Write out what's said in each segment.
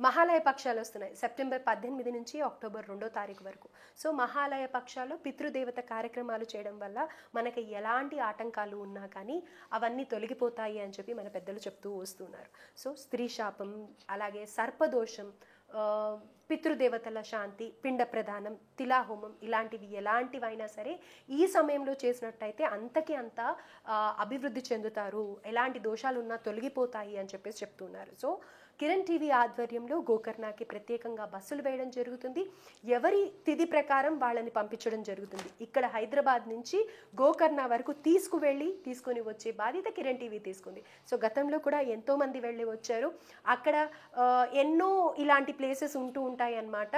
మహాలయ పక్షాలు వస్తున్నాయి సెప్టెంబర్ 18 నుంచి అక్టోబర్ 2వ తారీఖు వరకు. సో మహాలయ పక్షాలు పితృదేవత కార్యక్రమాలు చేయడం వల్ల మనకి ఎలాంటి ఆటంకాలు ఉన్నా కానీ అవన్నీ తొలగిపోతాయి అని చెప్పి మన పెద్దలు చెప్తూ వస్తున్నారు. సో స్త్రీ శాపం, అలాగే సర్పదోషం, పితృదేవతల శాంతి, పిండ ప్రదానం, తిలాహోమం ఇలాంటివి ఎలాంటివైనా సరే ఈ సమయంలో చేసినట్టయితే అంతకి అంత అభివృద్ధి చెందుతారు, ఎలాంటి దోషాలు ఉన్నా తొలగిపోతాయి అని చెప్పేసి చెప్తున్నారు. సో కిరణ్ టీవీ ఆధ్వర్యంలో గోకర్ణకి ప్రత్యేకంగా బస్సులు వేయడం జరుగుతుంది. ఎవరి తిథి ప్రకారం వాళ్ళని పంపించడం జరుగుతుంది. ఇక్కడ హైదరాబాద్ నుంచి గోకర్ణ వరకు తీసుకొని వచ్చే బాధ్యత కిరణ్ టీవీ తీసుకుంది. సో గతంలో కూడా ఎంతోమంది వెళ్ళి వచ్చారు. అక్కడ ఎన్నో ఇలాంటి ప్లేసెస్ ఉంటూ ఉంటాయి అన్నమాట.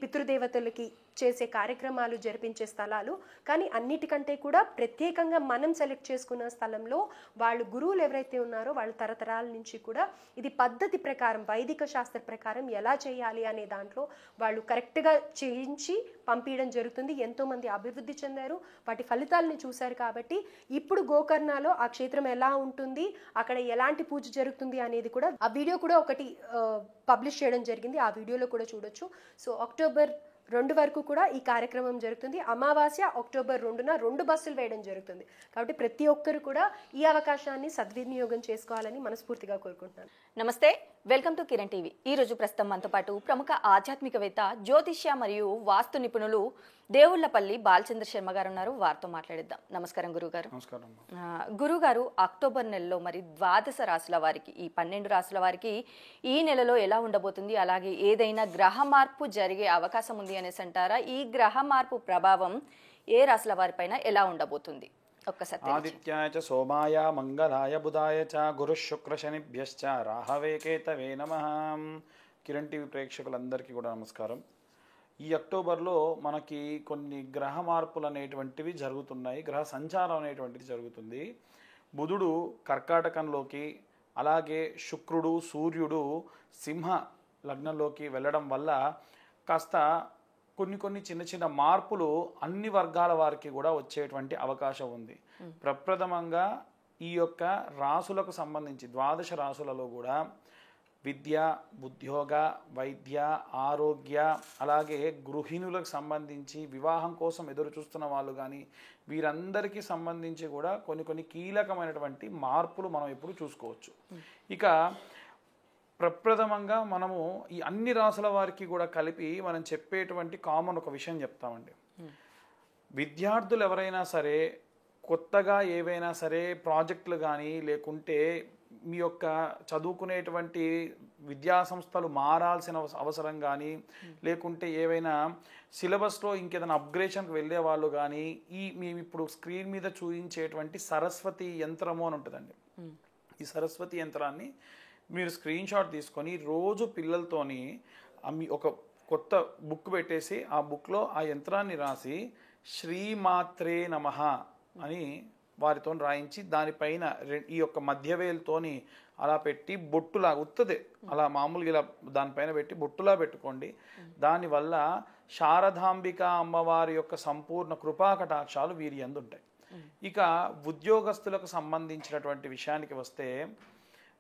పితృదేవతలకి చేసే కార్యక్రమాలు జరిపించే స్థలాలు. కానీ అన్నిటికంటే కూడా ప్రత్యేకంగా మనం సెలెక్ట్ చేసుకున్న స్థలంలో వాళ్ళు గురువులు ఎవరైతే ఉన్నారో వాళ్ళ తరతరాల నుంచి కూడా ఇది పద్ధతి ప్రకారం, వైదిక శాస్త్ర ప్రకారం ఎలా చేయాలి అనే దాంట్లో వాళ్ళు కరెక్ట్గా చేయించి పంపించడం జరుగుతుంది. ఎంతోమంది అభివృద్ధి చెందారు, వాటి ఫలితాలని చూశారు. కాబట్టి ఇప్పుడు గోకర్ణలో ఆ క్షేత్రం ఎలా ఉంటుంది, అక్కడ ఎలాంటి పూజ జరుగుతుంది అనేది కూడా ఆ వీడియో కూడా ఒకటి పబ్లిష్ చేయడం జరిగింది. ఆ వీడియోలో కూడా చూడొచ్చు. సో అక్టోబర్ 2 వరకు కూడా ఈ కార్యక్రమం జరుగుతుంది. అమావాస్య అక్టోబర్ 2న 2 బస్సులు వేయడం జరుగుతుంది. కాబట్టి ప్రతి ఒక్కరు కూడా ఈ అవకాశాన్ని సద్వినియోగం చేసుకోవాలని మనస్ఫూర్తిగా కోరుకుంటున్నాను. నమస్తే, వెల్కమ్ టు కిరణ్ టీవీ. ఈ రోజు ప్రస్తుతం మనతో పాటు ప్రముఖ ఆధ్యాత్మికవేత్త, జ్యోతిష్య మరియు వాస్తు నిపుణులు దేవుళ్లపల్లి బాలచంద్ర శర్మ గారు ఉన్నారు. వారితో మాట్లాడిద్దాం. నమస్కారం గురుగారు. నమస్కారం. గురుగారు, అక్టోబర్ నెలలో మరి 12 రాశుల వారికి, ఈ 12 రాశుల వారికి ఈ నెలలో ఎలా ఉండబోతుంది, అలాగే ఏదైనా గ్రహ మార్పు జరిగే అవకాశం ఉంది అనేసి అంటారా? ఈ గ్రహ మార్పు ప్రభావం ఏ రాశుల వారిపైన ఎలా ఉండబోతుంది? ఒక్కసారి. ఆదిత్యాయ చ సోమాయ మంగళాయ బుధాయ చ గురు శుక్ర శనిభ్యశ్చ రాహవే కేతవే నమః. కిరణ్ టీవీ ప్రేక్షకులందరికీ కూడా నమస్కారం. ఈ అక్టోబర్లో మనకి కొన్ని గ్రహ మార్పులు అనేటువంటివి జరుగుతున్నాయి. గ్రహ సంచారం అనేటువంటిది జరుగుతుంది. బుధుడు కర్కాటకంలోకి, అలాగే శుక్రుడు, సూర్యుడు సింహ లగ్నంలోకి వెళ్ళడం వల్ల కాస్త కొన్ని చిన్న చిన్న మార్పులు అన్ని వర్గాల వారికి కూడా వచ్చేటువంటి అవకాశం ఉంది. ప్రప్రథమంగా ఈ యొక్క రాసులకు సంబంధించి 12 రాసులలో కూడా విద్య, ఉద్యోగ, వైద్య, ఆరోగ్య, అలాగే గృహిణులకు సంబంధించి వివాహం కోసం ఎదురు చూస్తున్న వాళ్ళు కానీ వీరందరికీ సంబంధించి కూడా కొన్ని కీలకమైనటువంటి మార్పులు మనం ఇప్పుడు చూసుకోవచ్చు. ఇక ప్రప్రథమంగా మనము ఈ అన్ని రాసుల వారికి కూడా కలిపి మనం చెప్పేటువంటి కామన్ ఒక విషయం చెప్తామండి. విద్యార్థులు ఎవరైనా సరే కొత్తగా ఏవైనా సరే ప్రాజెక్టులు కానీ, లేకుంటే మీ యొక్క చదువుకునేటువంటి విద్యా సంస్థలు మారాల్సిన అవసరం కానీ, లేకుంటే ఏవైనా సిలబస్లో ఇంకేదైనా అప్గ్రేషన్కి వెళ్ళే వాళ్ళు కానీ, మేము ఇప్పుడు స్క్రీన్ మీద చూపించేటువంటి సరస్వతి యంత్రము అని ఉంటుందండి. ఈ సరస్వతి యంత్రాన్ని మీరు స్క్రీన్ షాట్ తీసుకొని రోజు పిల్లలతోని ఒక కొత్త బుక్ పెట్టేసి ఆ బుక్లో ఆ యంత్రాన్ని రాసి శ్రీమాత్రే నమః అని వారితో రాయించి దానిపైన ఈ యొక్క మధ్యవేలుతోని అలా పెట్టి బొట్టులా ఉత్తదే అలా మామూలుగా ఇలా దానిపైన పెట్టి బొట్టులా పెట్టుకోండి. దానివల్ల శారదాంబిక అమ్మవారి యొక్క సంపూర్ణ కృపా కటాక్షాలు వీరి యందు ఉంటాయి. ఇక ఉద్యోగస్తులకు సంబంధించినటువంటి విషయానికి వస్తే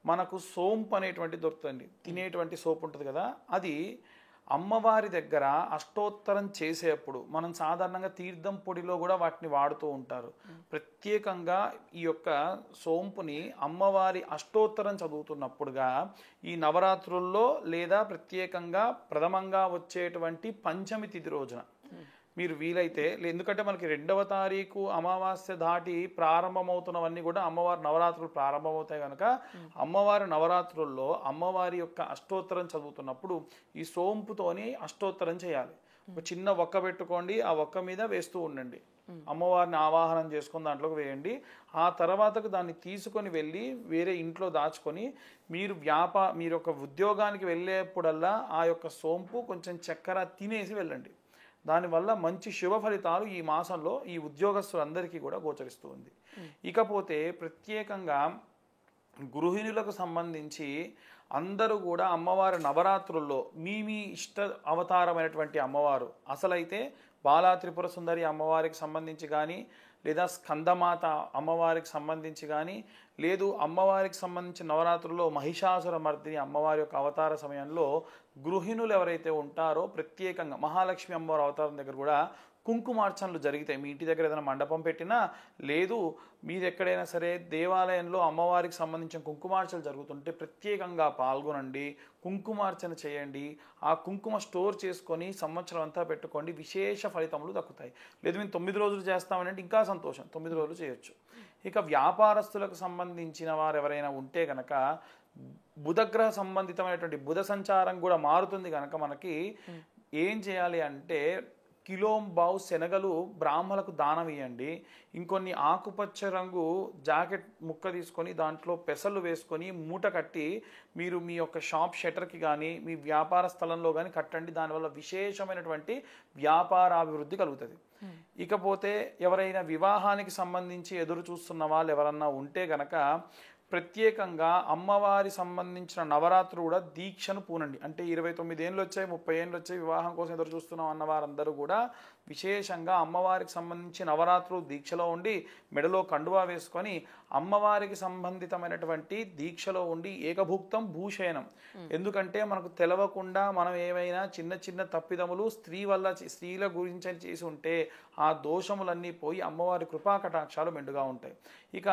మనకు సోంపు అనేటువంటి దొరుకుతుంది. తినేటువంటి సోపు ఉంటుంది కదా, అది అమ్మవారి దగ్గర అష్టోత్తరం చేసేప్పుడు మనం సాధారణంగా తీర్థం పొడిలో కూడా వాటిని వాడుతూ ఉంటారు. ప్రత్యేకంగా ఈ యొక్క సోంపుని అమ్మవారి అష్టోత్తరం చదువుతున్నప్పుడుగా ఈ నవరాత్రుల్లో లేదా ప్రత్యేకంగా ప్రథమంగా వచ్చేటువంటి పంచమి తిథి రోజున మీరు వీలైతే, ఎందుకంటే మనకి 2వ తారీఖు అమావాస్య దాటి ప్రారంభమవుతున్నవన్నీ కూడా అమ్మవారి నవరాత్రులు ప్రారంభమవుతాయి కనుక అమ్మవారి నవరాత్రుల్లో అమ్మవారి యొక్క అష్టోత్తరం చదువుతున్నప్పుడు ఈ సోంపుతోని అష్టోత్తరం చేయాలి. ఒక చిన్న ఒక్క పెట్టుకోండి, ఆ ఒక్క మీద వేస్తూ ఉండండి. అమ్మవారిని ఆవాహనం చేసుకొని దాంట్లోకి వేయండి. ఆ తర్వాతకు దాన్ని తీసుకొని వెళ్ళి వేరే ఇంట్లో దాచుకొని మీరు మీరు ఒక ఉద్యోగానికి వెళ్ళేప్పుడల్లా ఆ యొక్క సోంపు కొంచెం చక్కెర తినేసి వెళ్ళండి. దానివల్ల మంచి శుభ ఫలితాలు ఈ మాసంలో ఈ ఉద్యోగస్తులందరికీ కూడా గోచరిస్తూ ఉంది. ఇకపోతే ప్రత్యేకంగా గృహిణులకు సంబంధించి అందరూ కూడా అమ్మవారి నవరాత్రుల్లో మీ ఇష్ట అవతారమైనటువంటి అమ్మవారు, అసలైతే బాలా త్రిపుర సుందరి అమ్మవారికి సంబంధించి కానీ, లేదా స్కందమాత అమ్మవారికి సంబంధించి కానీ, లేదు అమ్మవారికి సంబంధించిన నవరాత్రుల్లో మహిషాసుర మర్దిని అమ్మవారి యొక్క అవతార సమయంలో గృహిణులు ఎవరైతే ఉంటారో ప్రత్యేకంగా మహాలక్ష్మి అమ్మవారి అవతారం దగ్గర కూడా కుంకుమార్చనలు జరుగుతాయి. మీ ఇంటి దగ్గర ఏదైనా మండపం పెట్టినా, లేదు మీరు ఎక్కడైనా సరే దేవాలయంలో అమ్మవారికి సంబంధించిన కుంకుమార్చనలు జరుగుతుంటే ప్రత్యేకంగా పాల్గొనండి, కుంకుమార్చన చేయండి. ఆ కుంకుమ స్టోర్ చేసుకొని సంవత్సరం అంతా పెట్టుకోండి, విశేష ఫలితములు దక్కుతాయి. లేదు మేము 9 రోజులు చేస్తామనంటే ఇంకా సంతోషం, 9 రోజులు చేయొచ్చు. ఇక వ్యాపారస్తులకు సంబంధించిన వారు ఎవరైనా ఉంటే గనక బుధగ్రహ సంబంధితమైనటువంటి బుధ సంచారం కూడా మారుతుంది కనుక మనకి ఏం చేయాలి అంటే కిలోంబావు శనగలు బ్రాహ్మలకు దానం ఇవ్వండి. ఇంకొన్ని ఆకుపచ్చ రంగు జాకెట్ ముక్క తీసుకొని దాంట్లో పెసలు వేసుకొని మూట కట్టి మీరు మీ యొక్క షాప్ షట్టర్కి కానీ మీ వ్యాపార స్థలంలో కానీ కట్టండి. దానివల్ల విశేషమైనటువంటి వ్యాపారాభివృద్ధి కలుగుతుంది. ఇకపోతే ఎవరైనా వివాహానికి సంబంధించి ఎదురు చూస్తున్న వాళ్ళు ఎవరన్నా ఉంటే గనక ప్రత్యేకంగా అమ్మవారి సంబంధించిన నవరాత్రులు కూడా దీక్షను పూనండి. అంటే 29 ఏళ్ళు వచ్చాయి, 30 ఏళ్ళు వచ్చాయి, వివాహం కోసం ఎదురు చూస్తున్నాం అన్న వారందరూ కూడా విశేషంగా అమ్మవారికి సంబంధించి నవరాత్రులు దీక్షలో ఉండి మెడలో కండువా వేసుకొని అమ్మవారికి సంబంధితమైనటువంటి దీక్షలో ఉండి ఏకభుక్తం భూషయనం. ఎందుకంటే మనకు తెలవకుండా మనం ఏమైనా చిన్న చిన్న తప్పిదములు స్త్రీల గురించి చేసి ఉంటే ఆ దోషములన్నీ పోయి అమ్మవారి కృపా కటాక్షాలు మెండుగా ఉంటాయి. ఇక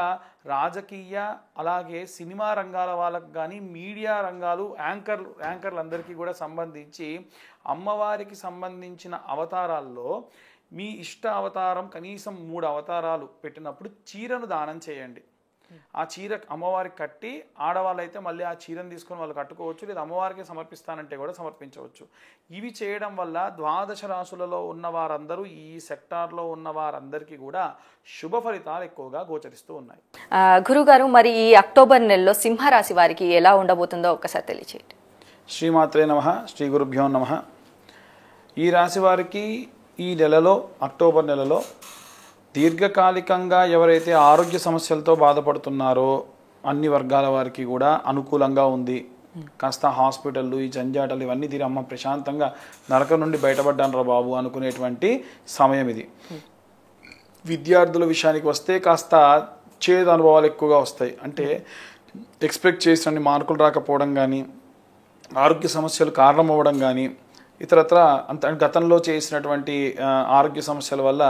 రాజకీయ అలాగే సినిమా రంగాల వాళ్ళకు కానీ మీడియా రంగాలు యాంకర్లందరికీ కూడా సంబంధించి అమ్మవారికి సంబంధించిన అవతారాల్లో మీ ఇష్ట అవతారం కనీసం 3 అవతారాలు పెట్టినప్పుడు చీరను దానం చేయండి. ఆ చీర అమ్మవారికి కట్టి ఆడవాళ్ళైతే మళ్ళీ ఆ చీరను తీసుకొని వాళ్ళు కట్టుకోవచ్చు, లేదా అమ్మవారికి సమర్పిస్తానంటే కూడా సమర్పించవచ్చు. ఇవి చేయడం వల్ల 12 రాశులలో ఉన్న వారందరూ ఈ సెక్టార్లో ఉన్న వారందరికీ కూడా శుభ ఫలితాలు ఎక్కువగా గోచరిస్తూ ఉన్నాయి. గురుగారు, మరి ఈ అక్టోబర్ నెలలో సింహరాశి వారికి ఎలా ఉండబోతుందో ఒకసారి తెలియచేయండి. శ్రీమాత్రే నమః, శ్రీ గురుభ్యో నమః. ఈ రాశి వారికి ఈ నెలలో అక్టోబర్ నెలలో దీర్ఘకాలికంగా ఎవరైతే ఆరోగ్య సమస్యలతో బాధపడుతున్నారో అన్ని వర్గాల వారికి కూడా అనుకూలంగా ఉంది. కాస్త హాస్పిటళ్ళు ఈ జంజాటలు ఇవన్నీ తీరి అమ్మ ప్రశాంతంగా నరకం నుండి బయటపడ్డాను రా బాబు అనుకునేటువంటి సమయం ఇది. విద్యార్థుల విషయానికి వస్తే కాస్త చేదు అనుభవాలు ఎక్కువగా వస్తాయి. అంటే ఎక్స్పెక్ట్ చేసిన మార్కులు రాకపోవడం కానీ, ఆరోగ్య సమస్యలు కారణమవ్వడం కానీ, ఇతరత్ర గతంలో చేసినటువంటి ఆరోగ్య సమస్యల వల్ల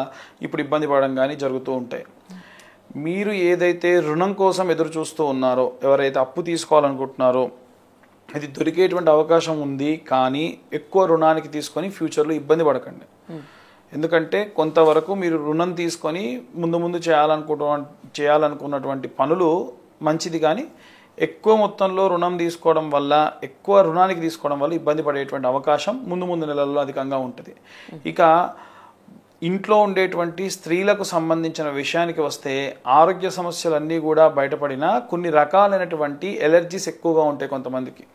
ఇప్పుడు ఇబ్బంది పడడం కానీ జరుగుతూ ఉంటాయి. మీరు ఏదైతే రుణం కోసం ఎదురు చూస్తూ ఉన్నారో, ఎవరైతే అప్పు తీసుకోవాలనుకుంటున్నారో అది దొరికేటువంటి అవకాశం ఉంది. కానీ ఎక్కువ రుణానికి తీసుకొని ఫ్యూచర్లో ఇబ్బంది పడకండి. ఎందుకంటే కొంతవరకు మీరు రుణం తీసుకొని ముందు చేయాలనుకున్నటువంటి పనులు మంచిది, కానీ ఎక్కువ మొత్తంలో రుణం తీసుకోవడం వల్ల, ఎక్కువ రుణానికి తీసుకోవడం వల్ల ఇబ్బంది పడేటువంటి అవకాశం ముందు నెలల్లో అధికంగా ఉంటుంది. ఇక ఇంట్లో ఉండేటువంటి స్త్రీలకు సంబంధించిన విషయానికి వస్తే ఆరోగ్య సమస్యలన్నీ కూడా బయటపడినా కొన్ని రకాలైనటువంటి ఎలర్జీస్ ఎక్కువగా ఉంటాయి కొంతమందికి.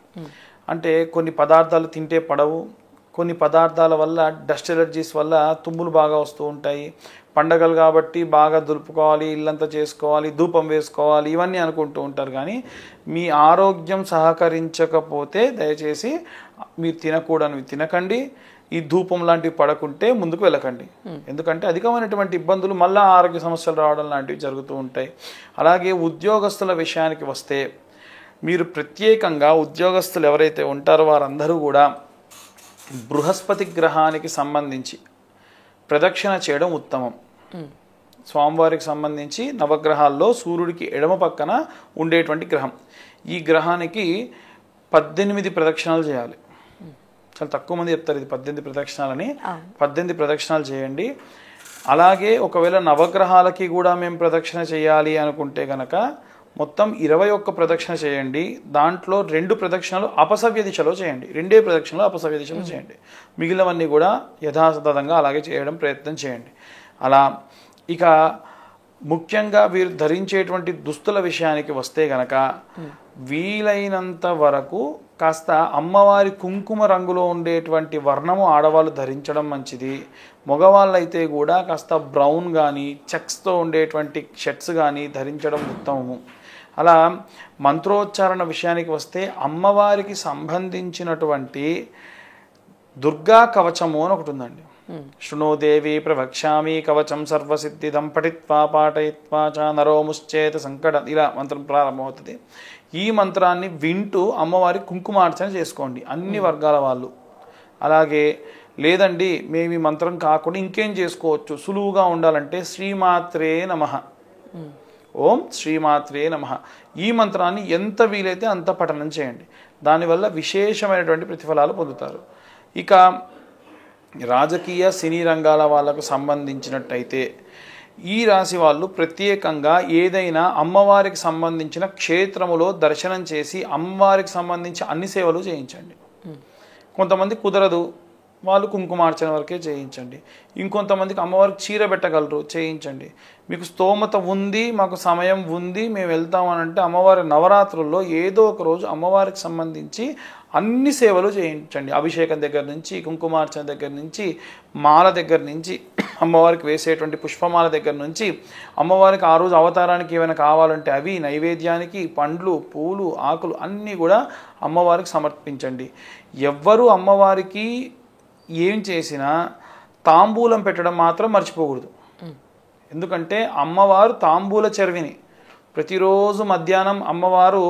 అంటే కొన్ని పదార్థాలు తింటే పడవు, కొన్ని పదార్థాల వల్ల డస్ట్ ఎలర్జీస్ వల్ల తుమ్ములు బాగా వస్తూ ఉంటాయి. పండగలు కాబట్టి బాగా దులుపుకోవాలి, ఇల్లంతా చేసుకోవాలి, ధూపం వేసుకోవాలి, ఇవన్నీ అనుకుంటూ ఉంటారు. కానీ మీ ఆరోగ్యం సహకరించకపోతే దయచేసి మీరు తినకూడనివి తినకండి, ఈ ధూపం లాంటివి పడకుంటే ముందుకు వెళ్ళకండి. ఎందుకంటే అధికమైనటువంటి ఇబ్బందులు మళ్ళీ ఆరోగ్య సమస్యలు రావడం లాంటివి జరుగుతూ ఉంటాయి. అలాగే ఉద్యోగస్తుల విషయానికి వస్తే మీరు ప్రత్యేకంగా ఉద్యోగస్తులు ఎవరైతే ఉంటారో వారందరూ కూడా బృహస్పతి గ్రహానికి సంబంధించి ప్రదక్షిణ చేయడం ఉత్తమం. స్వామివారికి సంబంధించి నవగ్రహాల్లో సూర్యుడికి ఎడమ పక్కన ఉండేటువంటి గ్రహం. ఈ గ్రహానికి 18 ప్రదక్షిణాలు చేయాలి. చాలా తక్కువ మంది చెప్తారు ఇది 18 ప్రదక్షిణాలని. 18 ప్రదక్షిణాలు చేయండి. అలాగే ఒకవేళ నవగ్రహాలకి కూడా మేము ప్రదక్షిణ చేయాలి అనుకుంటే కనుక మొత్తం 21 ప్రదక్షిణ చేయండి. దాంట్లో 2 ప్రదక్షిణలు అపసవ్య దిశలో చేయండి, 2 ప్రదక్షిణలు అపసవ్య దిశలో చేయండి. మిగిలినవన్నీ కూడా యథాతథంగా అలాగే చేయడం ప్రయత్నం చేయండి. అలా ఇక ముఖ్యంగా వీరు ధరించేటువంటి దుస్తుల విషయానికి వస్తే గనక వీలైనంత వరకు కాస్త అమ్మవారి కుంకుమ రంగులో ఉండేటువంటి వర్ణము ఆడవాళ్ళు ధరించడం మంచిది. మగవాళ్ళైతే కూడా కాస్త బ్రౌన్ కానీ చెక్స్తో ఉండేటువంటి షర్ట్స్ కానీ ధరించడం ఉత్తమము. అలా మంత్రోచ్చారణ విషయానికి వస్తే అమ్మవారికి సంబంధించినటువంటి దుర్గా కవచము అని ఒకటి ఉందండి. శృణో దేవి ప్రవక్ష్యామి కవచం సర్వసిద్ధిదం పఠిత్వా పాఠయిత్వా చ నరో ముశ్చేత సంకట, ఇలా మంత్రం ప్రారంభమవుతుంది. ఈ మంత్రాన్ని వింటూ అమ్మవారి కుంకుమార్చన చేసుకోండి అన్ని వర్గాల వాళ్ళు. అలాగే లేదండి మేము ఈ మంత్రం కాకుండా ఇంకేం చేసుకోవచ్చు, సులువుగా ఉండాలంటే శ్రీమాత్రే నమః, ఓం శ్రీమాత్రే నమః ఈ మంత్రాన్ని ఎంత వీలైతే అంత పఠనం చేయండి. దానివల్ల విశేషమైనటువంటి ప్రతిఫలాలు పొందుతారు. ఇక రాజకీయ సినీ రంగాల వాళ్ళకు సంబంధించినట్టయితే ఈ రాశి వాళ్ళు ప్రత్యేకంగా ఏదైనా అమ్మవారికి సంబంధించిన క్షేత్రములో దర్శనం చేసి అమ్మవారికి సంబంధించి అన్ని సేవలు చేయించండి. కొంతమంది కుదరదు, వాళ్ళు కుంకుమార్చన వరకే చేయించండి. ఇంకొంతమందికి అమ్మవారికి చీర పెట్టగలరు, చేయించండి. మీకు స్తోమత ఉంది, మాకు సమయం ఉంది, మేము వెళ్తామనంటే అమ్మవారి నవరాత్రుల్లో ఏదో ఒక రోజు అమ్మవారికి సంబంధించి అన్ని సేవలు చేయించండి. అభిషేకం దగ్గర నుంచి, కుంకుమార్చన దగ్గర నుంచి, మాల దగ్గర నుంచి, అమ్మవారికి వేసేటువంటి పుష్పమాల దగ్గర నుంచి, అమ్మవారికి ఆ రోజు అవతారానికి ఏమైనా కావాలంటే అవి, నైవేద్యానికి పండ్లు, పూలు, ఆకులు అన్నీ కూడా అమ్మవారికి సమర్పించండి. ఎవ్వరూ అమ్మవారికి ఏం చేసినా తాంబూలం పెట్టడం మాత్రం మర్చిపోకూడదు. ఎందుకంటే అమ్మవారు తాంబూల చెర్విని. ప్రతిరోజు మధ్యాహ్నం అమ్మవారు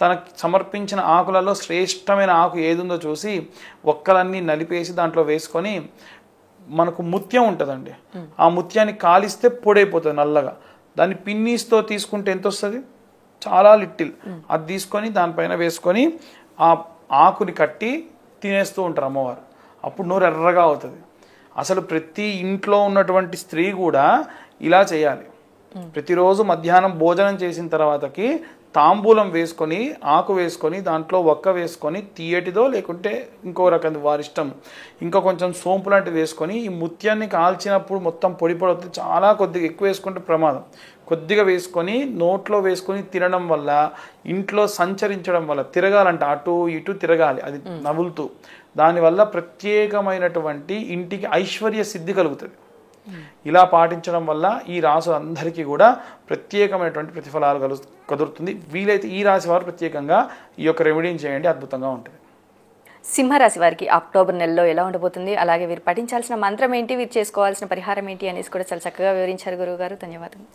తనకు సమర్పించిన ఆకులలో శ్రేష్టమైన ఆకు ఏదుందో చూసి ఒక్కలన్నీ నలిపేసి దాంట్లో వేసుకొని, మనకు ముత్యం ఉంటుందండి, ఆ ముత్యాన్ని కాలిస్తే పొడైపోతుంది నల్లగా. దాన్ని పిన్నీస్తో తీసుకుంటే ఎంత వస్తుంది, చాలా లిటిల్, అది తీసుకొని దానిపైన వేసుకొని ఆ ఆకుని కట్టి తినేస్తూ ఉంటారు అమ్మవారు. అప్పుడు నోరు ఎర్రగా అవుతుంది. అసలు ప్రతి ఇంట్లో ఉన్నటువంటి స్త్రీ కూడా ఇలా చేయాలి. ప్రతిరోజు మధ్యాహ్నం భోజనం చేసిన తర్వాతకి తాంబూలం వేసుకొని, ఆకు వేసుకొని, దాంట్లో ఒక్క వేసుకొని, తీయటిదో లేకుంటే ఇంకో రకం వారి ఇష్టం, ఇంకా కొంచెం సోంపు లాంటిది వేసుకొని ఈ ముత్యాన్ని కాల్చినప్పుడు మొత్తం పొడి పొడి అవుతుంది. చాలా కొద్దిగా ఎక్కువ వేసుకుంటే ప్రమాదం. కొద్దిగా వేసుకొని నోట్లో వేసుకొని తినడం వల్ల, ఇంట్లో సంచరించడం వల్ల, తిరగాలంట అటు ఇటు తిరగాలి అది నవ్వులుతూ, దానివల్ల ప్రత్యేకమైనటువంటి ఇంటికి ఐశ్వర్య సిద్ధి కలుగుతుంది. ఇలా పాటించడం వల్ల ఈ రాసులందరికీ కూడా ప్రత్యేకమైనటువంటి ప్రతిఫలాలు కుదురుతుంది. వీలైతే ఈ రాశి వారు ప్రత్యేకంగా ఈ యొక్క రెమెడీని చేయండి, అద్భుతంగా ఉంటుంది. సింహరాశి వారికి అక్టోబర్ నెలలో ఎలా ఉండబోతుంది, అలాగే వీరు పఠించాల్సిన మంత్రం ఏంటి, వీరు చేసుకోవాల్సిన పరిహారం ఏంటి అనేసి కూడా చాలా చక్కగా వివరించారు గురువు గారు. ధన్యవాదాలు.